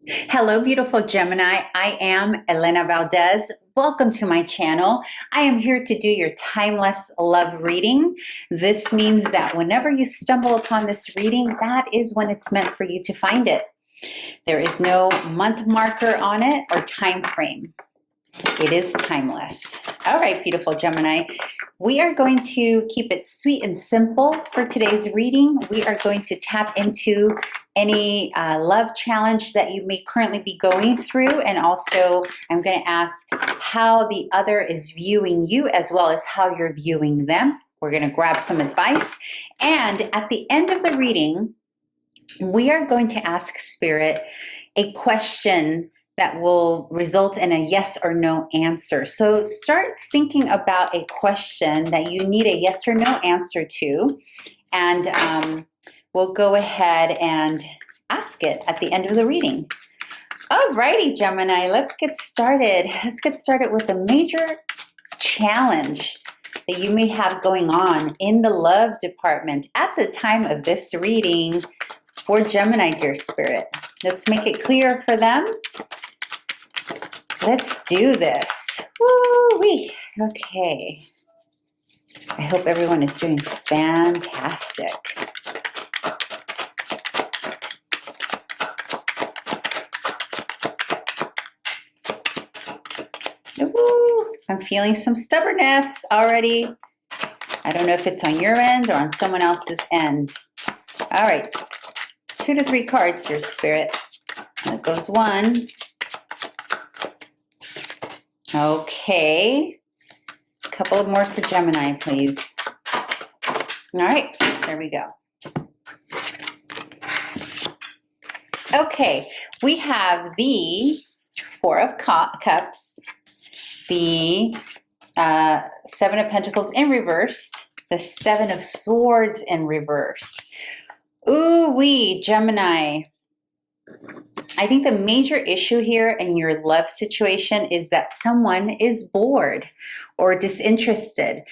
Hello, beautiful Gemini. I am Elena Valdez. Welcome to my channel. I am here to do your timeless love reading. This means that whenever you stumble upon this reading, that is when it's meant for you to find it. There is no month marker on it or time frame. It is timeless. All right, beautiful Gemini. We are going to keep it sweet and simple for today's reading. We are going to tap into any love challenge that you may currently be going through. And also, I'm going to ask how the other is viewing you as well as how you're viewing them. We're going to grab some advice. And at the end of the reading, we are going to ask Spirit a question that will result in a yes or no answer. So start thinking about a question that you need a yes or no answer to, and we'll go ahead and ask it at the end of the reading. Alrighty, Gemini, let's get started. Let's get started with a major challenge that you may have going on in the love department at the time of this reading for Gemini, dear Spirit. Let's make it clear for them. Let's do this. Woo-wee. Okay. I hope everyone is doing fantastic. Woo. I'm feeling some stubbornness already. I don't know if it's on your end or on someone else's end. All right. 2 to 3 cards, dear Spirit. That goes 1. Okay, a couple of more for Gemini, please. All right, there we go. Okay, we have the 4 of Cups, the 7 of Pentacles in reverse, the 7 of Swords in reverse. Ooh-wee, Gemini. I think the major issue here in your love situation is that someone is bored or disinterested.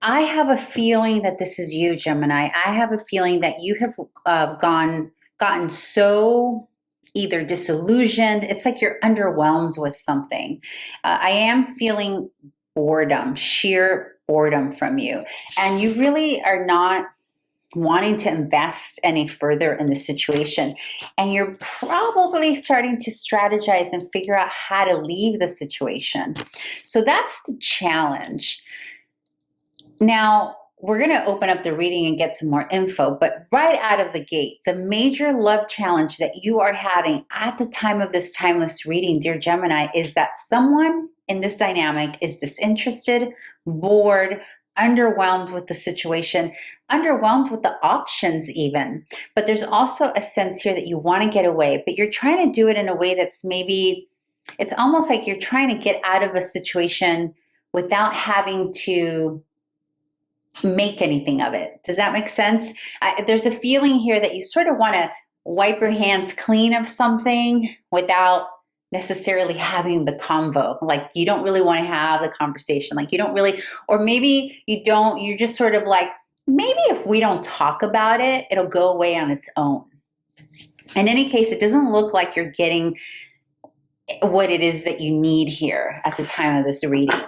I have a feeling that this is you, Gemini. I have a feeling that you have gotten so either disillusioned. It's like you're underwhelmed with something. I am feeling boredom, sheer boredom from you. And you really are not wanting to invest any further in the situation. And you're probably starting to strategize and figure out how to leave the situation. So that's the challenge. Now, we're going to open up the reading and get some more info, but right out of the gate, the major love challenge that you are having at the time of this timeless reading, dear Gemini, is that someone in this dynamic is disinterested, bored, underwhelmed with the situation, underwhelmed with the options even. But there's also a sense here that you want to get away, but you're trying to do it in a way that's maybe, it's almost like you're trying to get out of a situation without having to make anything of it. Does that make sense? There's a feeling here that you sort of want to wipe your hands clean of something without necessarily having the convo. Like you don't really want to have the conversation. Like you don't really, or maybe you don't, you're just sort of like, maybe if we don't talk about it, it'll go away on its own. In any case, it doesn't look like you're getting what it is that you need here at the time of this reading.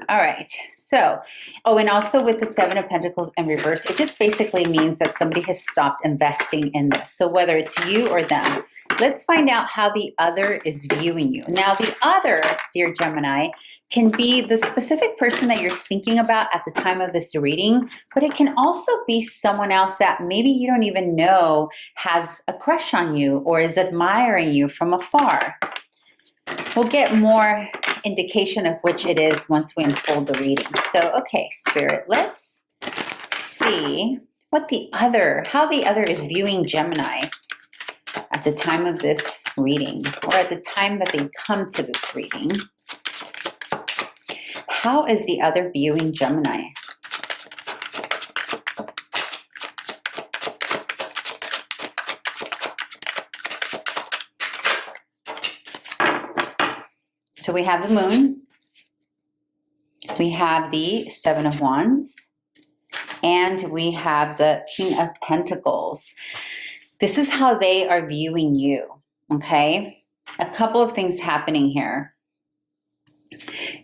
All right, so, oh, and also with the 7 of Pentacles in reverse, it just basically means that somebody has stopped investing in this. So whether it's you or them, let's find out how the other is viewing you. Now, the other, dear Gemini, can be the specific person that you're thinking about at the time of this reading, but it can also be someone else that maybe you don't even know has a crush on you or is admiring you from afar. We'll get more indication of which it is once we unfold the reading. So, okay, Spirit, let's see what the other, how the other is viewing Gemini at the time of this reading, or at the time that they come to this reading. How is the other viewing Gemini? So we have the Moon, we have the 7 of Wands, and we have the King of Pentacles. This is how they are viewing you, okay? a couple of things happening here.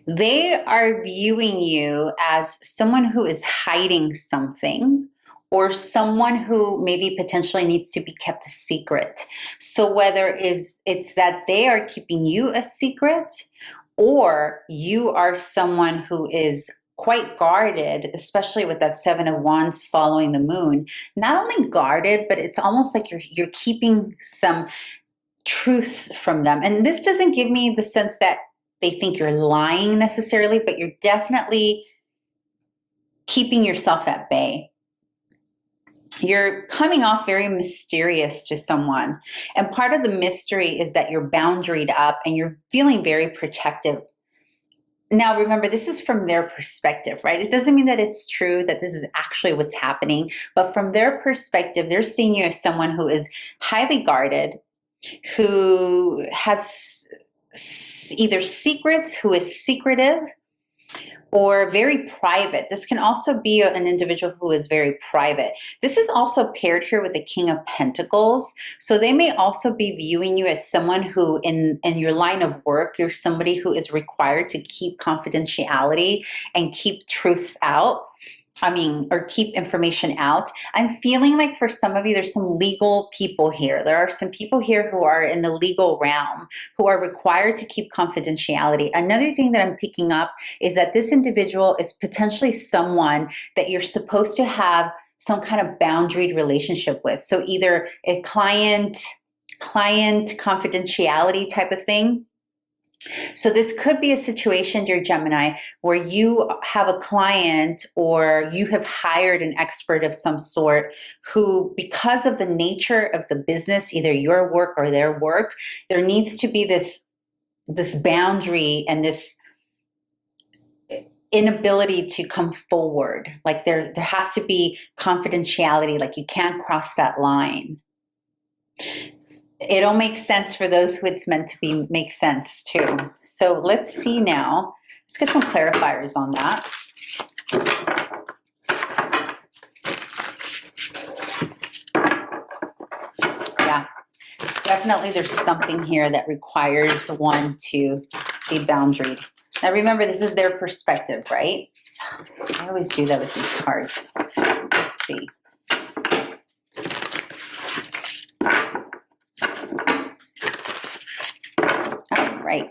They are viewing you as someone who is hiding something, or someone who maybe potentially needs to be kept a secret. So whether it's that they are keeping you a secret, or you are someone who is quite guarded, especially with that Seven of Wands following the moon. Not only guarded, but it's almost like you're keeping some truths from them. And this doesn't give me the sense that they think you're lying necessarily, but you're definitely keeping yourself at bay. You're coming off very mysterious to someone. And part of the mystery is that you're boundaried up and you're feeling very protective. Now, remember, this is from their perspective, right? It doesn't mean that it's true, that this is actually what's happening. But from their perspective, they're seeing you as someone who is highly guarded, who has either secrets, who is secretive, or very private. This can also be an individual who is very private. This is also paired here with the King of Pentacles. So they may also be viewing you as someone who, in your line of work, you're somebody who is required to keep confidentiality and keep truths out. Or keep information out. I'm feeling like for some of you, there's some legal people here. There are some people here who are in the legal realm who are required to keep confidentiality. Another thing that I'm picking up is that this individual is potentially someone that you're supposed to have some kind of boundaried relationship with. So either a client confidentiality type of thing. So this could be a situation, dear Gemini, where you have a client or you have hired an expert of some sort who, because of the nature of the business, either your work or their work, there needs to be this boundary and this inability to come forward. Like there has to be confidentiality, like you can't cross that line. It'll make sense for those who it's meant to make sense too. So let's see now. Let's get some clarifiers on that. Yeah, definitely there's something here that requires one to be boundaried. Now remember, this is their perspective, right? I always do that with these cards. Let's see. Right.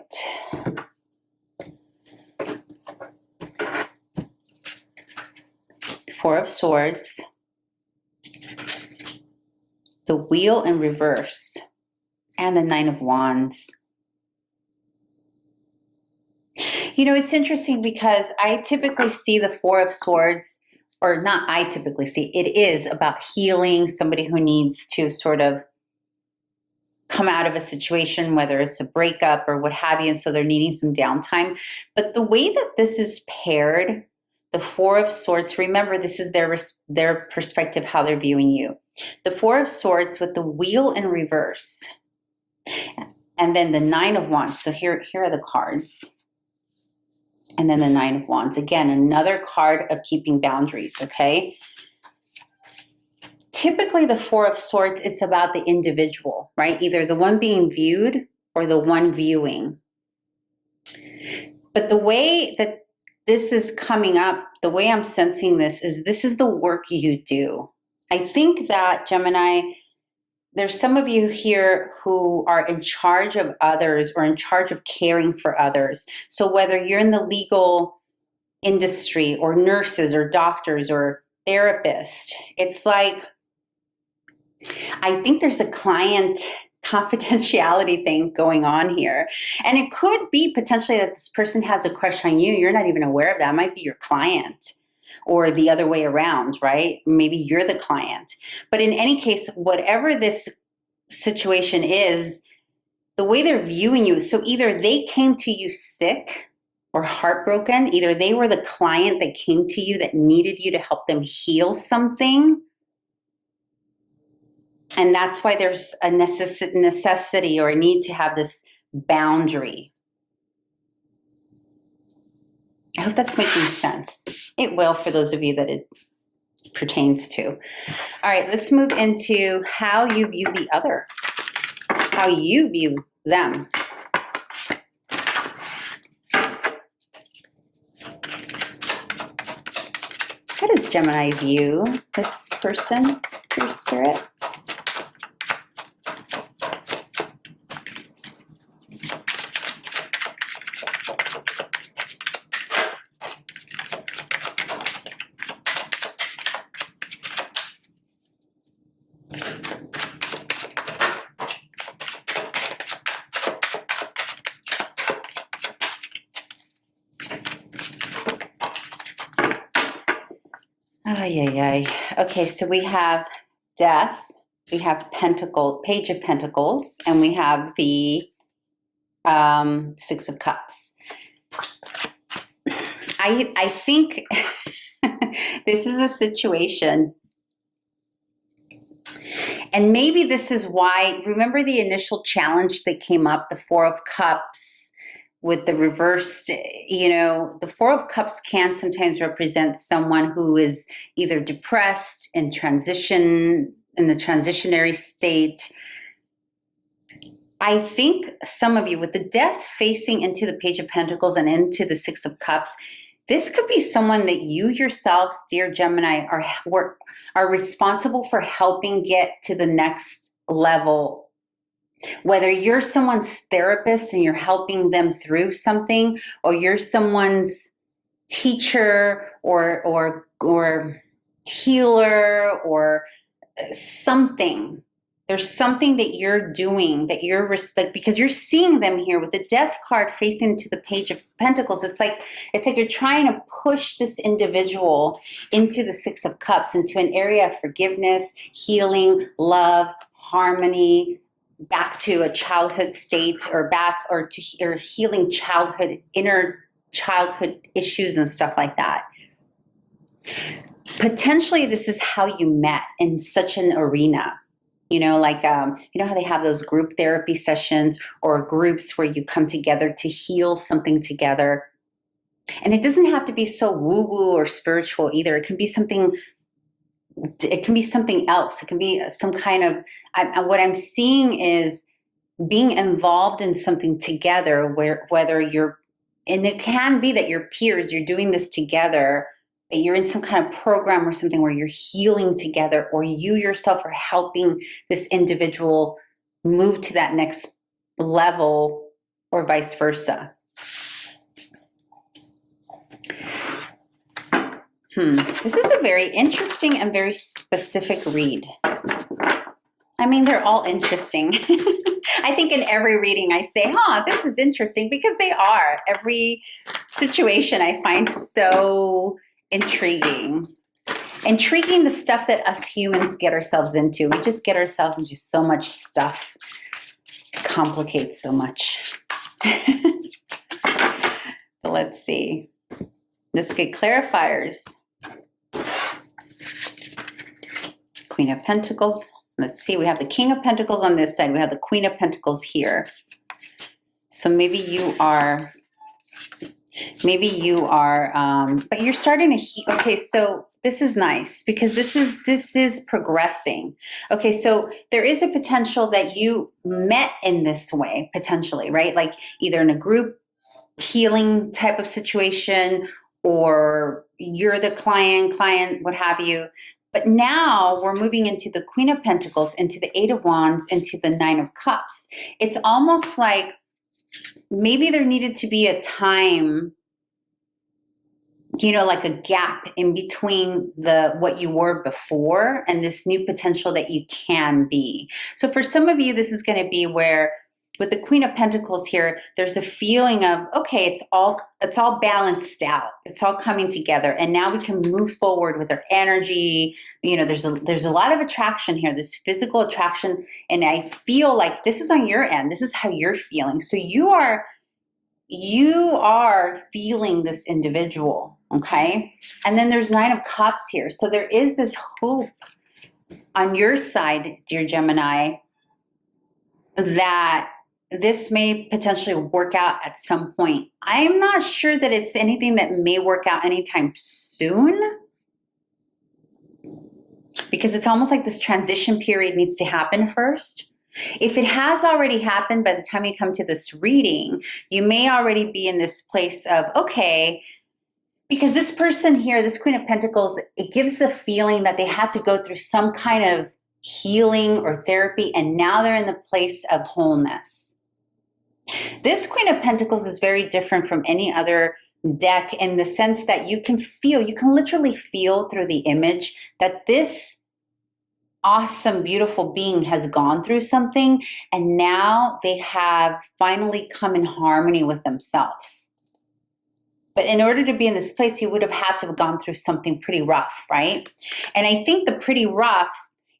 Four of Swords, the Wheel in reverse, and the Nine of Wands. You know, it's interesting because I typically see the Four of Swords, or not I typically see, it is about healing, somebody who needs to sort of come out of a situation, whether it's a breakup or what have you, and so they're needing some downtime. But the way that this is paired, the Four of Swords, remember this is their perspective, how they're viewing you. The Four of Swords with the Wheel in reverse, and then the Nine of Wands. So here are the cards. And then the Nine of Wands. Again, another card of keeping boundaries, okay? Typically, the Four of Swords, it's about the individual, right? Either the one being viewed or the one viewing. But the way that this is coming up, the way I'm sensing this is the work you do. I think that, Gemini, there's some of you here who are in charge of others or in charge of caring for others. So whether you're in the legal industry or nurses or doctors or therapists, it's like, I think there's a client confidentiality thing going on here. And it could be potentially that this person has a crush on you. You're not even aware of that. It might be your client, or the other way around, right? Maybe you're the client. But in any case, whatever this situation is, the way they're viewing you, so either they came to you sick or heartbroken, either they were the client that came to you that needed you to help them heal something, and that's why there's a necessity or a need to have this boundary. I hope that's making sense. It will for those of you that it pertains to. All right, let's move into how you view the other. How you view them. How does Gemini view this person, your spirit? Okay, so we have Death, we have Page of Pentacles, and we have the Six of Cups. I think this is a situation, and maybe this is why, remember the initial challenge that came up, the Four of Cups, with the reversed, the Four of Cups can sometimes represent someone who is either depressed, in transition, in the transitionary state. I think some of you, with the Death facing into the Page of Pentacles and into the Six of Cups, this could be someone that you yourself, dear Gemini, are responsible for helping get to the next level. Whether you're someone's therapist and you're helping them through something, or you're someone's teacher or healer or something. There's something that you're doing that you're because you're seeing them here with the Death card facing to the Page of Pentacles. It's like you're trying to push this individual into the Six of Cups, into an area of forgiveness, healing, love, harmony, back to a childhood state, or healing childhood, inner childhood issues and stuff like that. Potentially, this is how you met in such an arena. How they have those group therapy sessions or groups where you come together to heal something together. And it doesn't have to be so woo-woo or spiritual either. It can be something else. It can be some kind of, what I'm seeing is being involved in something together, and it can be that your peers, you're doing this together, that you're in some kind of program or something where you're healing together, or you yourself are helping this individual move to that next level, or vice versa. This is a very interesting and very specific read. I mean, they're all interesting. I think in every reading I say, this is interesting, because they are. Every situation I find so intriguing. Intriguing, the stuff that us humans get ourselves into. We just get ourselves into so much stuff. It complicates so much. So let's see. Let's get clarifiers. Queen of Pentacles. Let's see, we have the King of Pentacles on this side. We have the Queen of Pentacles here. So maybe you are, but you're starting to okay, so this is nice, because this is progressing. Okay, so there is a potential that you met in this way, potentially, right? Like either in a group healing type of situation, or you're the client, what have you. But now we're moving into the Queen of Pentacles, into the Eight of Wands, into the Nine of Cups. It's almost like maybe there needed to be a time, like a gap in between what you were before and this new potential that you can be. So for some of you, this is going to be where, with the Queen of Pentacles here, there's a feeling of, okay, it's all balanced out. It's all coming together. And now we can move forward with our energy. There's a lot of attraction here. There's physical attraction. And I feel like this is on your end. This is how you're feeling. So you are feeling this individual, okay? And then there's Nine of Cups here. So there is this hope on your side, dear Gemini, that this may potentially work out at some point. I'm not sure that it's anything that may work out anytime soon, because it's almost like this transition period needs to happen first. If it has already happened by the time you come to this reading, you may already be in this place of, okay, because this person here, this Queen of Pentacles, it gives the feeling that they had to go through some kind of healing or therapy, and now they're in the place of wholeness. This Queen of Pentacles is very different from any other deck in the sense that you can literally feel through the image that this awesome, beautiful being has gone through something, and now they have finally come in harmony with themselves. But in order to be in this place, you would have had to have gone through something pretty rough, right? And I think the pretty rough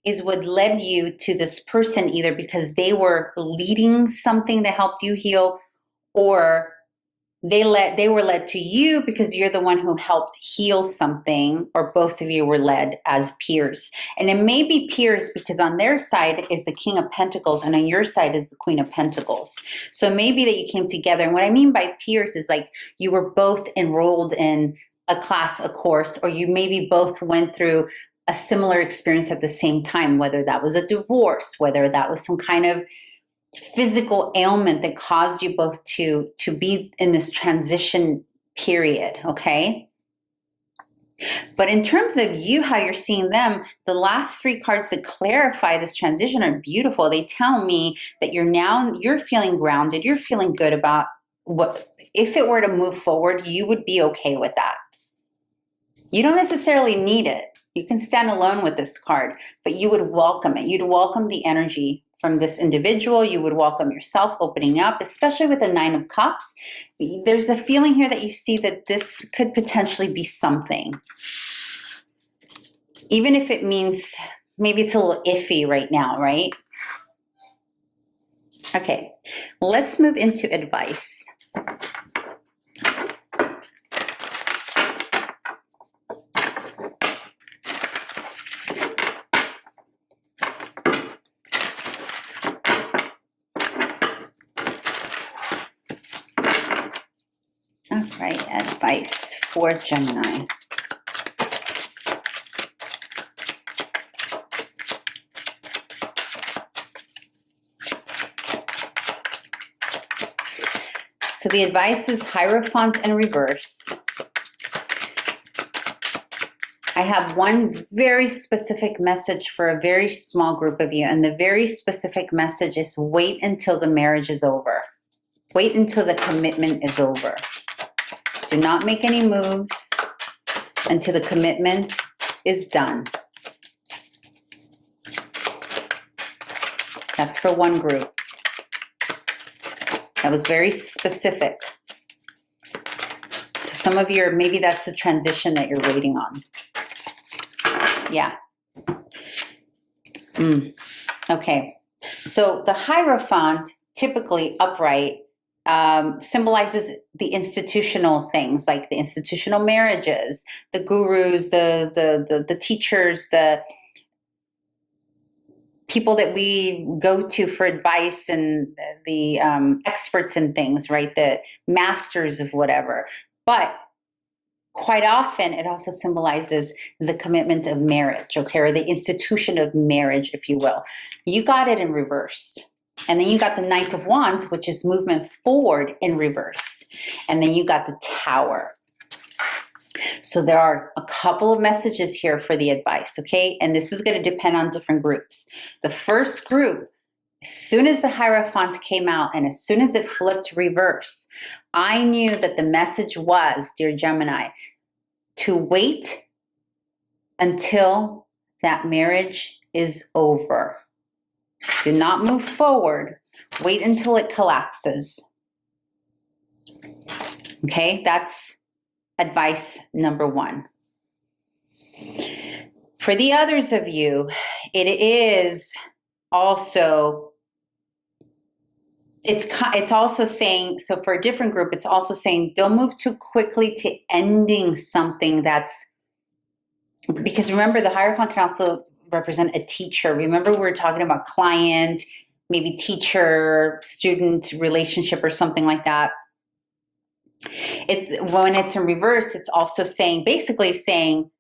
is what led you to this person, either because they were leading something that helped you heal, or they were led to you because you're the one who helped heal something, or both of you were led as peers. And it may be peers because on their side is the King of Pentacles and on your side is the Queen of Pentacles. So maybe that you came together. And what I mean by peers is like you were both enrolled in a class, a course, or you maybe both went through a similar experience at the same time, whether that was a divorce, whether that was some kind of physical ailment that caused you both to be in this transition period, okay? But in terms of you, how you're seeing them, the last three cards that clarify this transition are beautiful. They tell me that you're feeling grounded, you're feeling good about what, if it were to move forward, you would be okay with that. You don't necessarily need it. You can stand alone with this card, but you would welcome it. You'd welcome the energy from this individual. You would welcome yourself opening up, especially with the Nine of Cups. There's a feeling here that you see that this could potentially be something. Even if it means maybe it's a little iffy right now, right? Okay, let's move into advice. All right, advice for Gemini. So the advice is Hierophant in reverse. I have one very specific message for a very small group of you, and the very specific message is wait until the marriage is over. Wait until the commitment is over. Do not make any moves until the commitment is done. That's for one group. That was very specific. So some of you, maybe that's the transition that you're waiting on. Yeah. Okay. So the Hierophant, typically upright, symbolizes the institutional things, like the institutional marriages, the gurus, the teachers, the people that we go to for advice, and the experts in things, right? The masters of whatever. But quite often it also symbolizes the commitment of marriage, okay, or the institution of marriage, if you will. You got it in reverse. And then you got the Knight of Wands, which is movement forward in reverse. And then you got the Tower. So there are a couple of messages here for the advice, okay? And this is going to depend on different groups. The first group, as soon as the Hierophant came out and as soon as it flipped reverse, I knew that the message was, dear Gemini, to wait until that marriage is over. Do not move forward. Wait until it collapses. Okay, that's advice number one. For the others of you, it is also, it's also saying, so for a different group, it's also saying don't move too quickly to ending something that's, because remember the Hierophant can also represent a teacher. Remember we were talking about client, maybe teacher, student relationship or something like that. When it's in reverse, it's also saying, basically saying,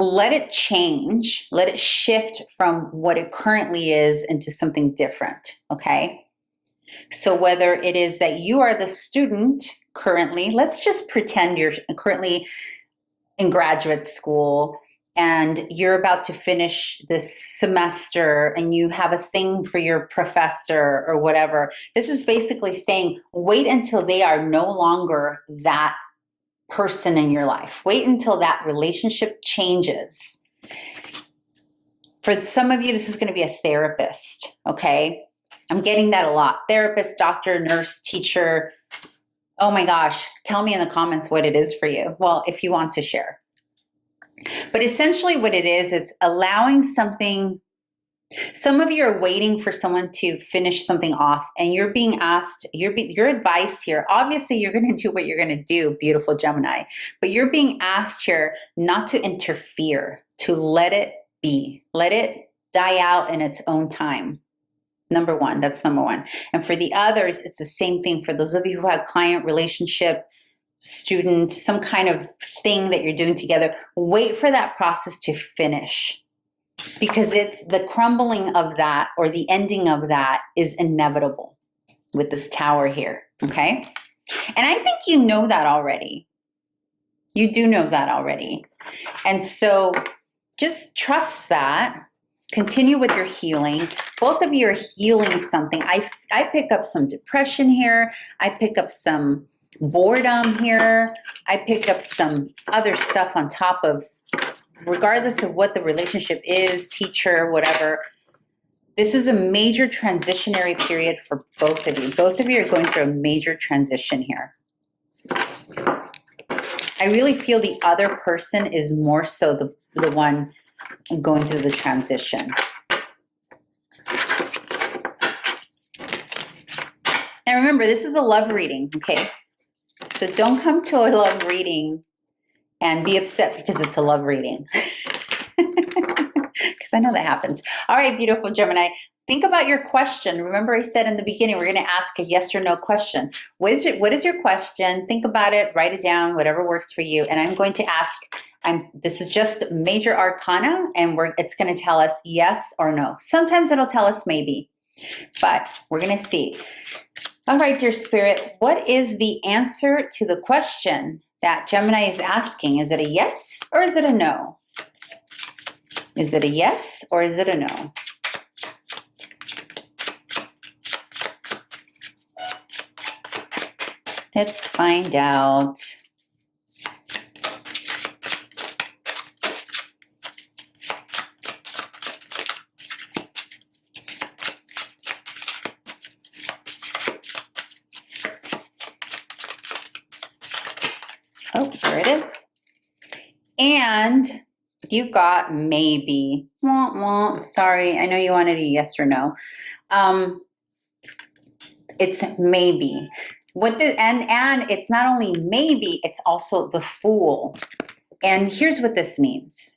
let it change, let it shift from what it currently is into something different, okay? So whether it is that you are the student currently, let's just pretend you're currently in graduate school and you're about to finish this semester and you have a thing for your professor or whatever. This is basically saying, wait until they are no longer that person in your life. Wait until that relationship changes. For some of you, this is going to be a therapist, okay? I'm getting that a lot. Therapist, doctor, nurse, teacher. Oh my gosh, tell me in the comments what it is for you. Well, if you want to share. But essentially what it is, it's allowing something. Some of you are waiting for someone to finish something off and you're being asked, your advice here, obviously you're going to do what you're going to do, beautiful Gemini, but you're being asked here not to interfere, to let it be, let it die out in its own time. Number one, that's number one. And for the others, it's the same thing. For those of you who have client relationship, student, some kind of thing that you're doing together, wait for that process to finish. Because it's the crumbling of that or the ending of that is inevitable with this tower here, okay? And I think you know that already. You do know that already. And so just trust that. Continue with your healing. Both of you are healing something. I pick up some depression here. I pick up some boredom here. I pick up some other stuff on top of, regardless of what the relationship is, teacher, whatever. This is a major transitionary period for both of you. Both of you are going through a major transition here. I really feel the other person is more so the one going through the transition. Now remember, this is a love reading, okay? So don't come to a love reading and be upset because it's a love reading. Because I know that happens. All right, beautiful Gemini. Think about your question. Remember I said in the beginning, we're going to ask a yes or no question. What is your question? Think about it, write it down, whatever works for you. And I'm going to ask, this is just major arcana, and it's going to tell us yes or no. Sometimes it'll tell us maybe, but we're going to see. All right, dear Spirit, what is the answer to the question that Gemini is asking? Is it a yes or is it a no? Is it a yes or is it a no? Let's find out. Oh, there it is. And you got maybe. Wah, wah. Sorry, I know you wanted a yes or no. It's maybe. And it's not only maybe, it's also the Fool. And here's what this means,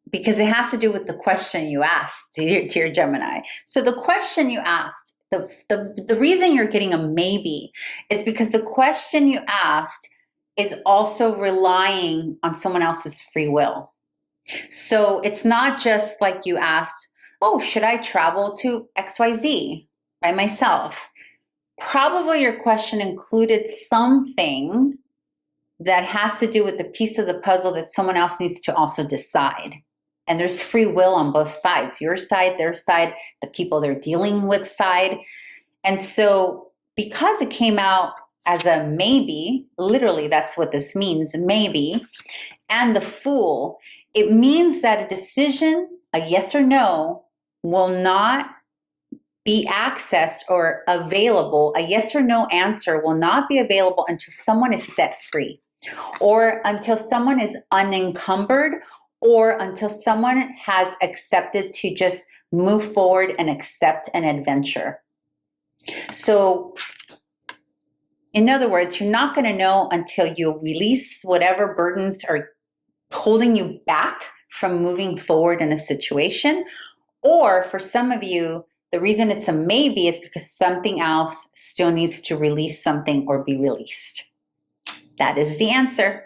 because it has to do with the question you asked, dear Gemini. So the question you asked, the reason you're getting a maybe is because the question you asked is also relying on someone else's free will. So it's not just like you asked, oh, should I travel to XYZ by myself? Probably your question included something that has to do with the piece of the puzzle that someone else needs to also decide. And there's free will on both sides, your side, their side, the people they're dealing with side. And so because it came out as a maybe, literally that's what this means, maybe, and the Fool, it means that a decision, a yes or no, will not be accessed or available. A yes or no answer will not be available until someone is set free, or until someone is unencumbered, or until someone has accepted to just move forward and accept an adventure. So in other words, you're not going to know until you release whatever burdens are holding you back from moving forward in a situation. Or for some of you, the reason it's a maybe is because something else still needs to release something or be released. That is the answer.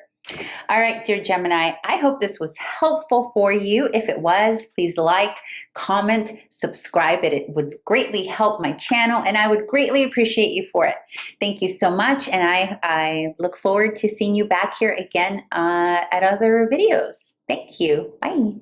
All right, dear Gemini, I hope this was helpful for you. If it was, please like, comment, subscribe. It would greatly help my channel, and I would greatly appreciate you for it. Thank you so much, and I look forward to seeing you back here again at other videos. Thank you. Bye.